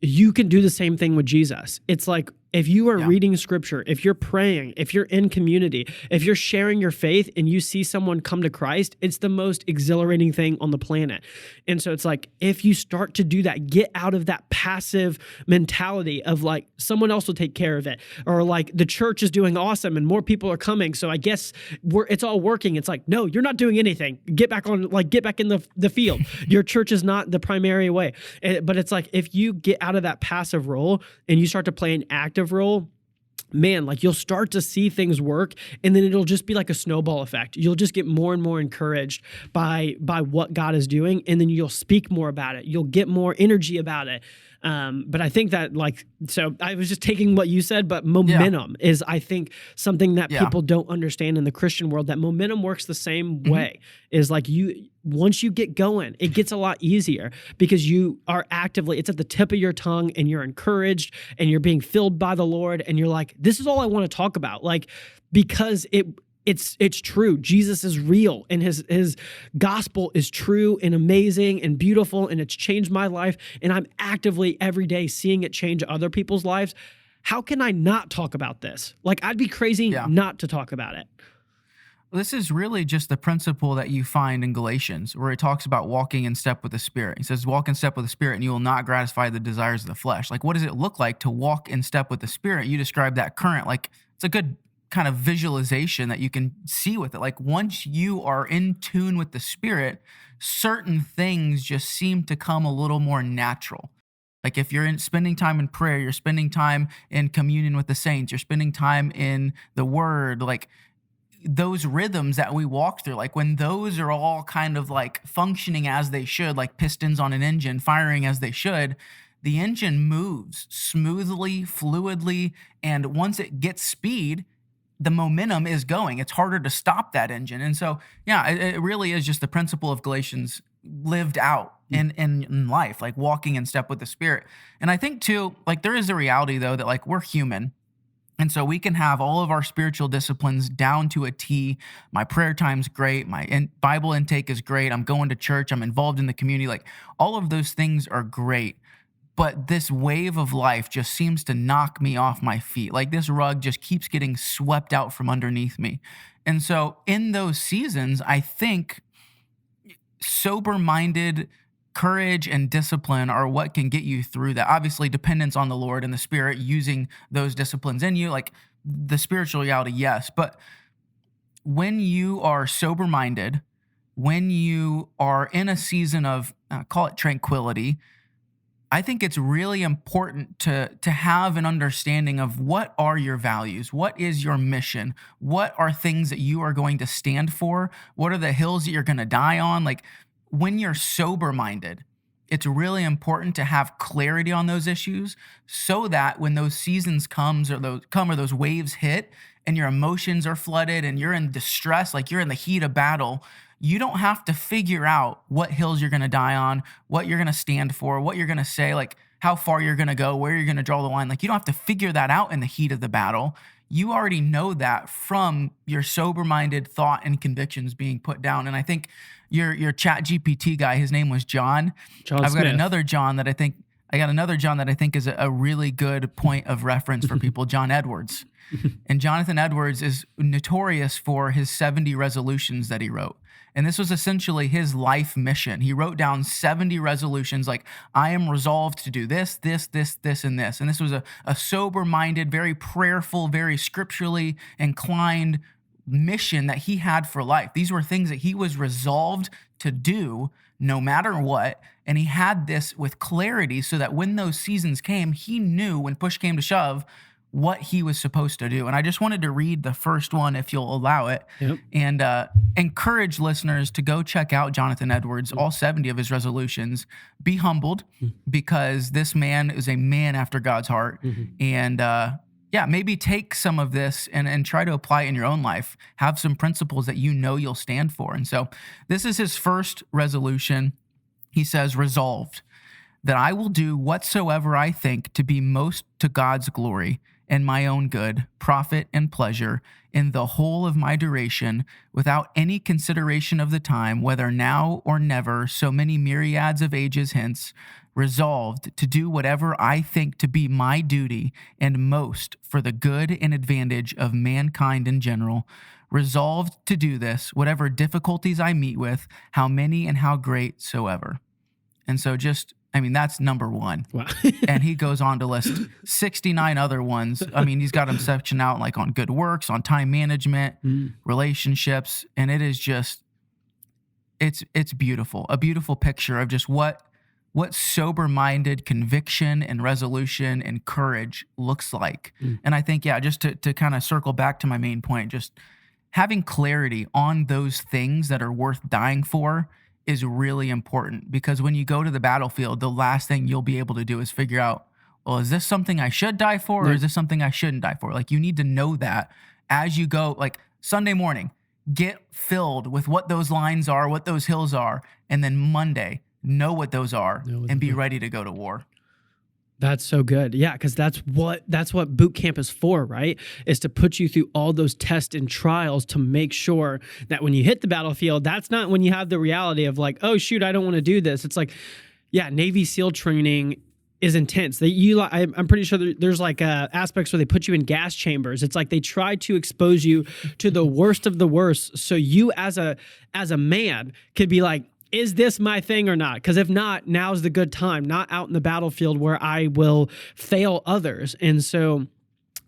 you can do the same thing with Jesus. It's like, if you are Yeah. reading scripture, if you're praying, if you're in community, if you're sharing your faith and you see someone come to Christ, it's the most exhilarating thing on the planet. And so it's like, if you start to do that, get out of that passive mentality of like, someone else will take care of it, or like the church is doing awesome and more people are coming, so I guess it's all working. It's like, no, you're not doing anything. Get back in the field. Your church is not the primary way. But it's like, if you get out of that passive role and you start to play an active role, man, like, you'll start to see things work, and then it'll just be like a snowball effect. You'll just get more and more encouraged by what God is doing, and then you'll speak more about it. You'll get more energy about it. But I think that, like, so I was just taking what you said, but momentum is, I think, something that people don't understand in the Christian world, that momentum works the same way. Is like, once you get going, it gets a lot easier because you are actively, it's at the tip of your tongue, and you're encouraged and you're being filled by the Lord, and you're like, this is all I want to talk about. Like, because it's true. Jesus is real, and his gospel is true and amazing and beautiful, and it's changed my life, and I'm actively every day seeing it change other people's lives. How can I not talk about this? Like, I'd be crazy not to talk about it. This is really just the principle that you find in Galatians, where it talks about walking in step with the Spirit. He says, walk in step with the Spirit, and you will not gratify the desires of the flesh. Like, what does it look like to walk in step with the Spirit? You describe that current, like, it's a good kind of visualization that you can see with it. Like, once you are in tune with the Spirit, certain things just seem to come a little more natural. Like, if you're spending time in prayer, you're spending time in communion with the saints, you're spending time in the Word, like, those rhythms that we walk through, like, when those are all kind of like functioning as they should, like pistons on an engine firing as they should, the engine moves smoothly, fluidly, and once it gets speed, the momentum is going. It's harder to stop that engine. And so, yeah, it really is just the principle of Galatians lived out in life, like walking in step with the Spirit. And I think too, like, there is a reality though that, like, we're human. And so we can have all of our spiritual disciplines down to a T. My prayer time's great. My Bible intake is great. I'm going to church. I'm involved in the community. Like, all of those things are great. But this wave of life just seems to knock me off my feet. Like, this rug just keeps getting swept out from underneath me. And so in those seasons, I think sober-minded courage and discipline are what can get you through that. Obviously, dependence on the Lord and the Spirit using those disciplines in you, like the spiritual reality, yes. But when you are sober-minded, when you are in a season of, call it tranquility, I think it's really important to have an understanding of what are your values, what is your mission, what are things that you are going to stand for, what are the hills that you're going to die on. Like, when you're sober-minded, it's really important to have clarity on those issues, so that when those seasons come or those waves hit and your emotions are flooded and you're in distress, like you're in the heat of battle, you don't have to figure out what hills you're going to die on, what you're going to stand for, what you're going to say, like how far you're going to go, where you're going to draw the line. Like, you don't have to figure that out in the heat of the battle. You already know that from your sober-minded thought and convictions being put down. And I think your Chat GPT guy, his name was John. I've got another John that I think is a really good point of reference for people, John Edwards. And Jonathan Edwards is notorious for his 70 resolutions that he wrote. And this was essentially his life mission. He wrote down 70 resolutions, like, I am resolved to do this, this, this, this, and this. And this was a sober-minded, very prayerful, very scripturally inclined mission that he had for life. These were things that he was resolved to do no matter what. And he had this with clarity, so that when those seasons came, he knew when push came to shove what he was supposed to do. And I just wanted to read the first one, if you'll allow it, and encourage listeners to go check out Jonathan Edwards, all 70 of his resolutions. Be humbled, because this man is a man after God's heart. And maybe take some of this and try to apply it in your own life. Have some principles that you know you'll stand for. And so this is his first resolution. He says, resolved, that I will do whatsoever I think to be most to God's glory, and my own good, profit and pleasure in the whole of my duration, without any consideration of the time, whether now or never, so many myriads of ages hence, resolved to do whatever I think to be my duty and most for the good and advantage of mankind in general, resolved to do this, whatever difficulties I meet with, how many and how great soever. And so that's number one. Wow. And he goes on to list 69 other ones. I mean, he's got them sectioned out like on good works, on time management, relationships. And it is just, it's beautiful. A beautiful picture of just what sober-minded conviction and resolution and courage looks like. And I think, just to kind of circle back to my main point, just having clarity on those things that are worth dying for is really important, because when you go to the battlefield, the last thing you'll be able to do is figure out, well, is this something I should die for, or is this something I shouldn't die for? Like, you need to know that as you go, like Sunday morning, get filled with what those lines are, what those hills are, and then Monday, know what those are and be ready to go to war. That's so good. Yeah, because that's what boot camp is for, right? Is to put you through all those tests and trials to make sure that when you hit the battlefield, that's not when you have the reality of like, oh, shoot, I don't want to do this. It's like, Navy SEAL training is intense. I'm pretty sure there's like aspects where they put you in gas chambers. It's like they try to expose you to the worst of the worst, so you as a man could be like, is this my thing or not? Because if not, now's the good time, not out in the battlefield where I will fail others. And so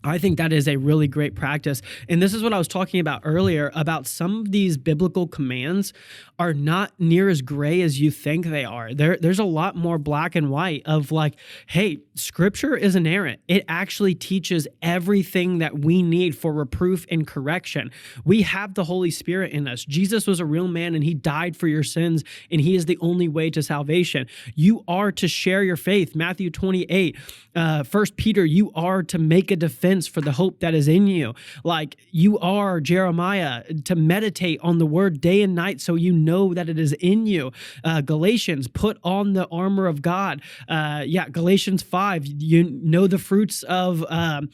I think that is a really great practice. And this is what I was talking about earlier, about some of these biblical commands are not near as gray as you think they are. There's a lot more black and white of like, hey, scripture is inerrant. It actually teaches everything that we need for reproof and correction. We have the Holy Spirit in us. Jesus was a real man and he died for your sins, and he is the only way to salvation. You are to share your faith. Matthew 28, 1 Peter, you are to make a defense for the hope that is in you. Like, you are, Jeremiah, to meditate on the word day and night so you know that it is in you. Galatians, put on the armor of God. Galatians 5, you know the fruits of, the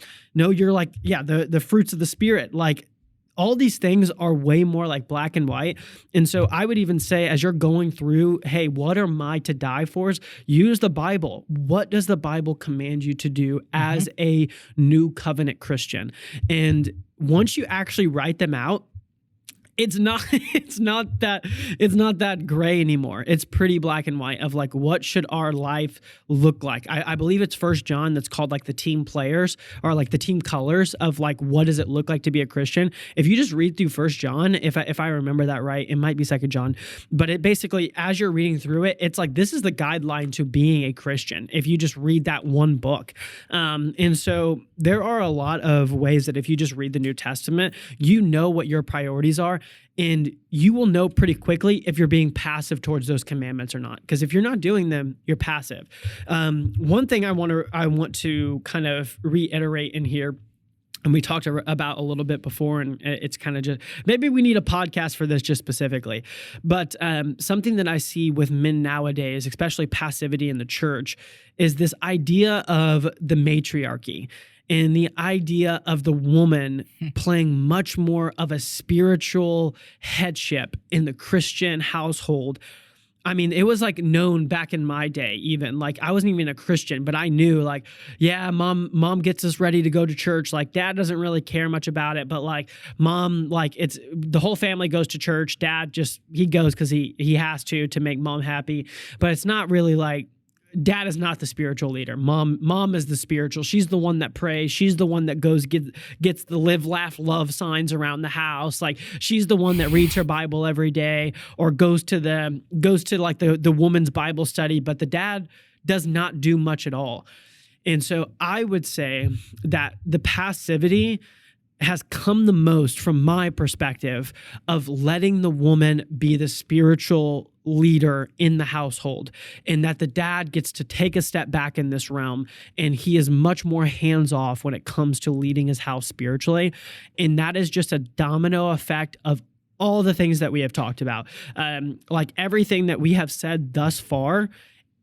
fruits of the Spirit. Like, all these things are way more like black and white. And so I would even say, as you're going through, hey, what are my to die fors? Use the Bible. What does the Bible command you to do as a new covenant Christian? And once you actually write them out, it's not that gray anymore. It's pretty black and white of like, what should our life look like? I believe it's 1 John that's called like the team players, or like the team colors of like, what does it look like to be a Christian? If you just read through 1 John, if I remember that right, it might be 2 John, but it basically, as you're reading through it, it's like, this is the guideline to being a Christian if you just read that one book. And so there are a lot of ways that if you just read the New Testament, you know what your priorities are. And you will know pretty quickly if you're being passive towards those commandments or not. Because if you're not doing them, you're passive. One thing I want to kind of reiterate in here, and we talked about a little bit before, and it's kind of just, maybe we need a podcast for this just specifically. But something that I see with men nowadays, especially passivity in the church, is this idea of the matriarchy. And the idea of the woman playing much more of a spiritual headship in the Christian household. I mean, it was like known back in my day, even like I wasn't even a Christian, but I knew like, yeah, mom gets us ready to go to church. Like, dad doesn't really care much about it, but like mom, like it's the whole family goes to church. Dad he goes because he has to make mom happy, but it's not really like, dad is not the spiritual leader. Mom is the spiritual. She's the one that prays. She's the one that gets the live, laugh, love signs around the house. Like, she's the one that reads her Bible every day, or goes to like the woman's Bible study, but the dad does not do much at all. And so I would say that the passivity has come the most from my perspective of letting the woman be the spiritual leader in the household, and that the dad gets to take a step back in this realm, and he is much more hands-off when it comes to leading his house spiritually. And that is just a domino effect of all the things that we have talked about. Like everything that we have said thus far,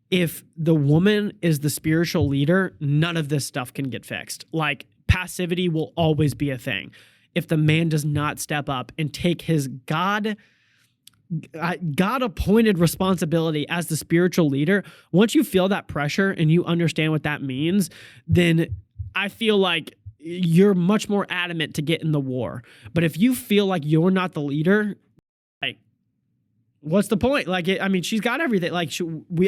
if the woman is the spiritual leader, none of this stuff can get fixed. Like, passivity will always be a thing. If the man does not step up and take his God-appointed responsibility as the spiritual leader, once you feel that pressure and you understand what that means, then I feel like you're much more adamant to get in the war. But if you feel like you're not the leader, like, what's the point? Like, she's got everything. Like,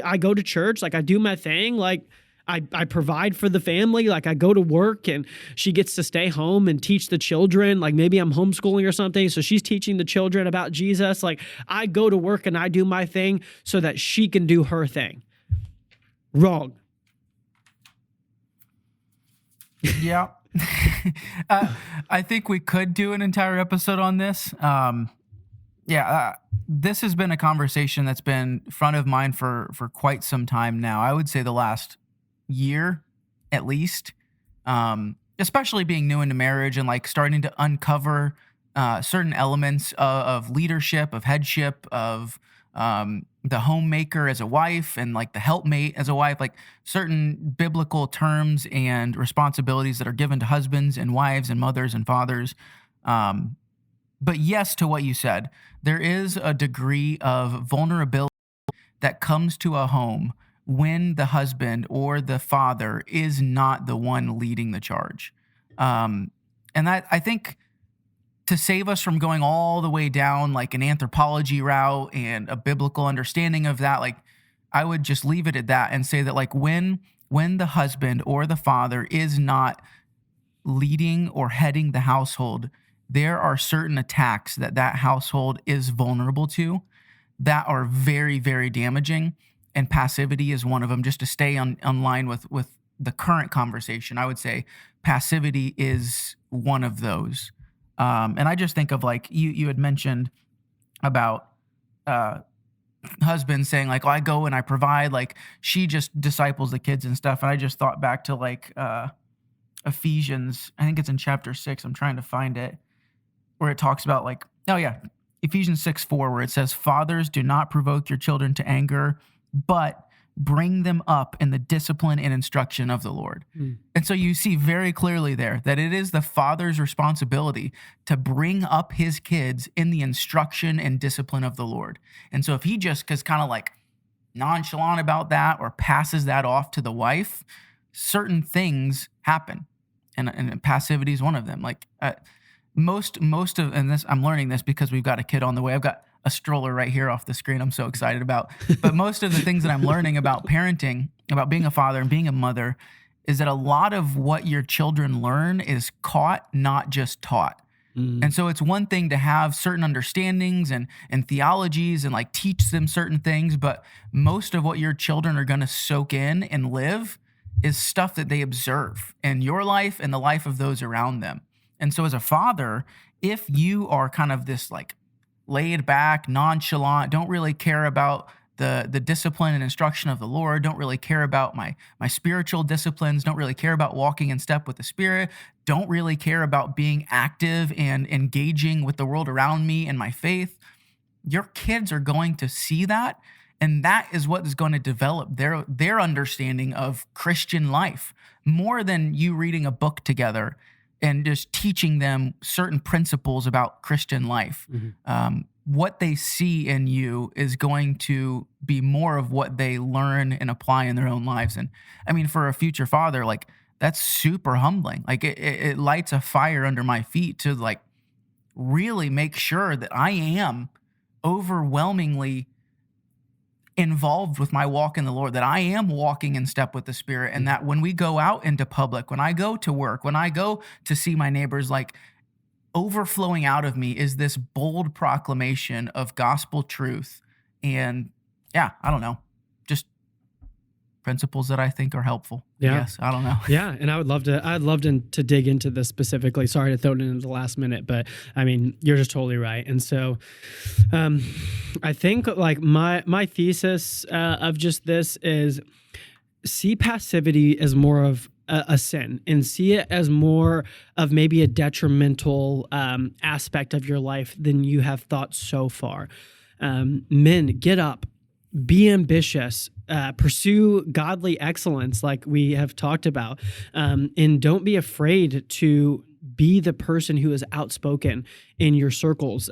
I go to church, like, I do my thing, like, I provide for the family, like I go to work and she gets to stay home and teach the children. Like maybe I'm homeschooling or something, so she's teaching the children about Jesus. Like I go to work and I do my thing so that she can do her thing. Wrong. Yeah. I think we could do an entire episode on this. This has been a conversation that's been front of mind for quite some time now. I would say the last year at least, especially being new into marriage and like starting to uncover certain elements of leadership, of headship, of the homemaker as a wife and like the helpmate as a wife, like certain biblical terms and responsibilities that are given to husbands and wives and mothers and fathers. But yes, to what you said, there is a degree of vulnerability that comes to a home when the husband or the father is not the one leading the charge. And that, I think, to save us from going all the way down like an anthropology route and a biblical understanding of that, like I would just leave it at that and say that like when the husband or the father is not leading or heading the household, there are certain attacks that household is vulnerable to that are very, very damaging. And passivity is one of them. Just to stay on line with the current conversation, I would say passivity is one of those. And I just think of like you had mentioned about husbands saying like, oh, I go and I provide, like she just disciples the kids and stuff. And I just thought back to like Ephesians, I think it's in chapter 6. I'm trying to find it, where it talks about like, oh yeah, Ephesians 6:4, where it says, fathers, do not provoke your children to anger, but bring them up in the discipline and instruction of the Lord. And so you see very clearly there that it is the father's responsibility to bring up his kids in the instruction and discipline of the Lord. And so if he just is kind of like nonchalant about that or passes that off to the wife, certain things happen. And passivity is one of them. Like most of, and this, I'm learning this because we've got a kid on the way. I've got a stroller right here off the screen I'm so excited about. But most of the things that I'm learning about parenting, about being a father and being a mother, is that a lot of what your children learn is caught, not just taught. And so it's one thing to have certain understandings and theologies and like teach them certain things, but most of what your children are going to soak in and live is stuff that they observe in your life and the life of those around them. And so as a father, if you are kind of this like laid back, nonchalant, don't really care about the discipline and instruction of the Lord, don't really care about my spiritual disciplines, don't really care about walking in step with the Spirit, don't really care about being active and engaging with the world around me and my faith, your kids are going to see that. And that is what is going to develop their understanding of Christian life more than you reading a book together and just teaching them certain principles about Christian life. What they see in you is going to be more of what they learn and apply in their own lives. And I mean, for a future father, like that's super humbling. Like it lights a fire under my feet to like really make sure that I am overwhelmingly involved with my walk in the Lord, that I am walking in step with the Spirit, and that when we go out into public, when I go to work, when I go to see my neighbors, like overflowing out of me is this bold proclamation of gospel truth. And yeah, I don't know, just principles that I think are helpful. Yeah. Yes, I don't know. Yeah, and I'd love to dig into this specifically. Sorry to throw it in at the last minute, but I mean, you're just totally right. And so I think like my thesis of just this is see passivity as more of a sin and see it as more of maybe a detrimental aspect of your life than you have thought so far. Men, get up, be ambitious, pursue godly excellence, like we have talked about, and don't be afraid to be the person who is outspoken in your circles.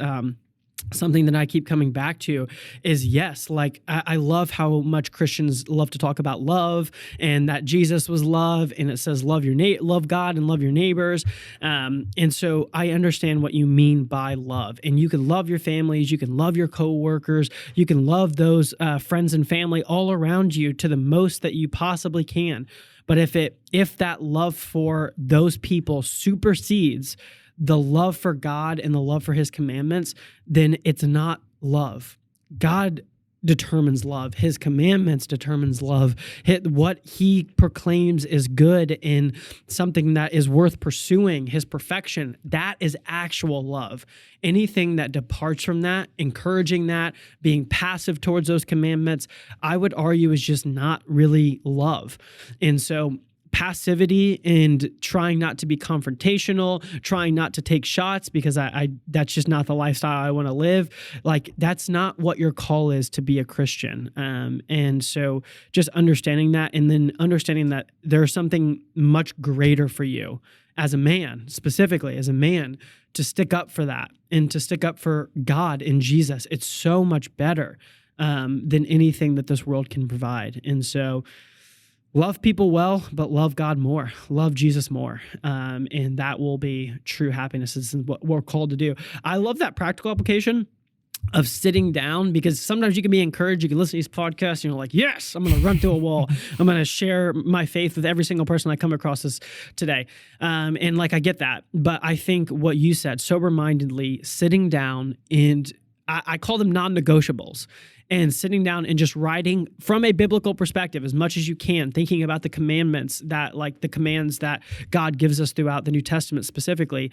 Something that I keep coming back to is, yes, like I love how much Christians love to talk about love, and that Jesus was love, and it says love God and love your neighbors. And so I understand what you mean by love, and you can love your families, you can love your coworkers, you can love those friends and family all around you to the most that you possibly can. But if that love for those people supersedes the love for God and the love for his commandments, then it's not love. God determines love. His commandments determines love. What he proclaims is good and something that is worth pursuing, his perfection, that is actual love. Anything that departs from that, encouraging that, being passive towards those commandments, I would argue is just not really love. And so passivity and trying not to be confrontational, trying not to take shots because I that's just not the lifestyle I want to live. Like, that's not what your call is to be a Christian. And so just understanding that, and then understanding that there's something much greater for you as a man, specifically as a man, to stick up for that and to stick up for God and Jesus. It's so much better than anything that this world can provide. And so love people well, but love God more, love Jesus more. And that will be true happiness. This is what we're called to do. I love that practical application of sitting down, because sometimes you can be encouraged. You can listen to these podcasts and you're like, yes, I'm going to run through a wall. I'm going to share my faith with every single person I come across this today. And like, I get that. But I think what you said, sober-mindedly sitting down, and I call them non-negotiables, and sitting down and just writing from a biblical perspective as much as you can, thinking about the commandments that, like the commands that God gives us throughout the New Testament specifically,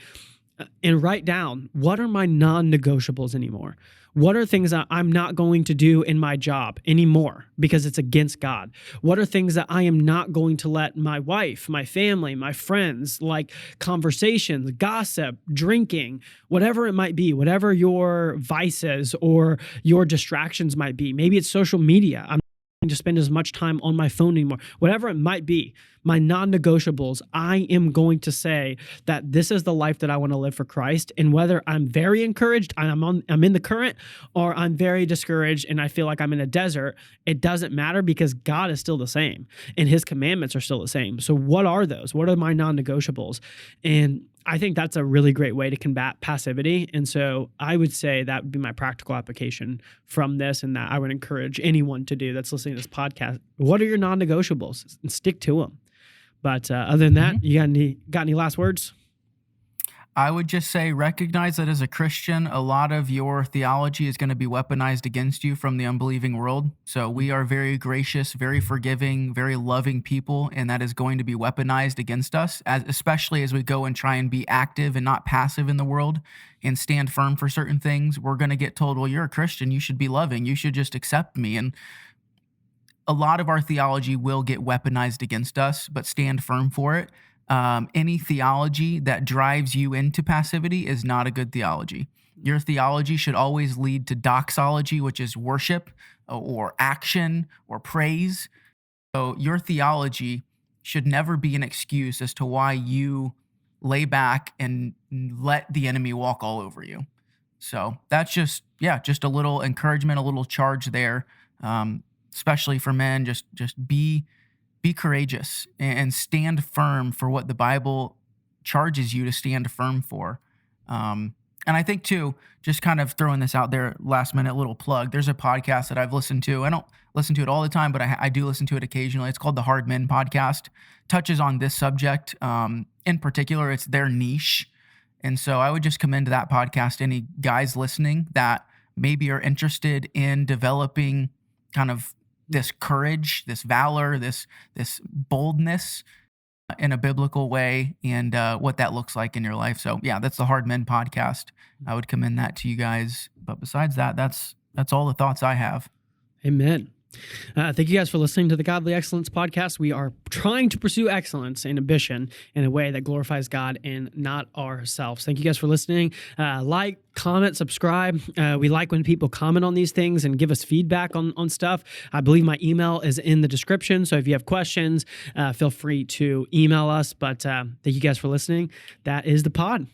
and write down, what are my non-negotiables anymore? What are things that I'm not going to do in my job anymore because it's against God? What are things that I am not going to let my wife, my family, my friends, like conversations, gossip, drinking, whatever it might be, whatever your vices or your distractions might be. Maybe it's social media. I'm not going to spend as much time on my phone anymore. Whatever it might be, my non-negotiables, I am going to say that this is the life that I want to live for Christ. And whether I'm very encouraged, I'm in the current, or I'm very discouraged and I feel like I'm in a desert, it doesn't matter, because God is still the same and his commandments are still the same. So what are those? What are my non-negotiables? And I think that's a really great way to combat passivity. And so I would say that would be my practical application from this, and that I would encourage anyone to do that's listening to this podcast. What are your non-negotiables? And stick to them. But other than that, you got any last words? I would just say, recognize that as a Christian, a lot of your theology is going to be weaponized against you from the unbelieving world. So we are very gracious, very forgiving, very loving people, and that is going to be weaponized against us, especially as we go and try and be active and not passive in the world and stand firm for certain things. We're going to get told, well, you're a Christian, you should be loving, you should just accept me. And a lot of our theology will get weaponized against us, but stand firm for it. Any theology that drives you into passivity is not a good theology. Your theology should always lead to doxology, which is worship or action or praise. So your theology should never be an excuse as to why you lay back and let the enemy walk all over you. So that's just a little encouragement, a little charge there, especially for men. Just be courageous and stand firm for what the Bible charges you to stand firm for. And I think too, just kind of throwing this out there, last minute little plug, there's a podcast that I've listened to. I don't listen to it all the time, but I do listen to it occasionally. It's called the Hard Men Podcast. Touches on this subject. In particular, it's their niche. And so I would just commend that podcast, any guys listening that maybe are interested in developing kind of this courage, this valor, this boldness in a biblical way, and what that looks like in your life. So yeah, that's the Hard Men Podcast. I would commend that to you guys. But besides that, that's all the thoughts I have. Amen. Thank you guys for listening to the Godly Excellence podcast. We are trying to pursue excellence and ambition in a way that glorifies God and not ourselves. Thank you guys for listening. Like, comment, subscribe. We like when people comment on these things and give us feedback on stuff. I believe my email is in the description. So if you have questions, feel free to email us. But thank you guys for listening. That is the pod.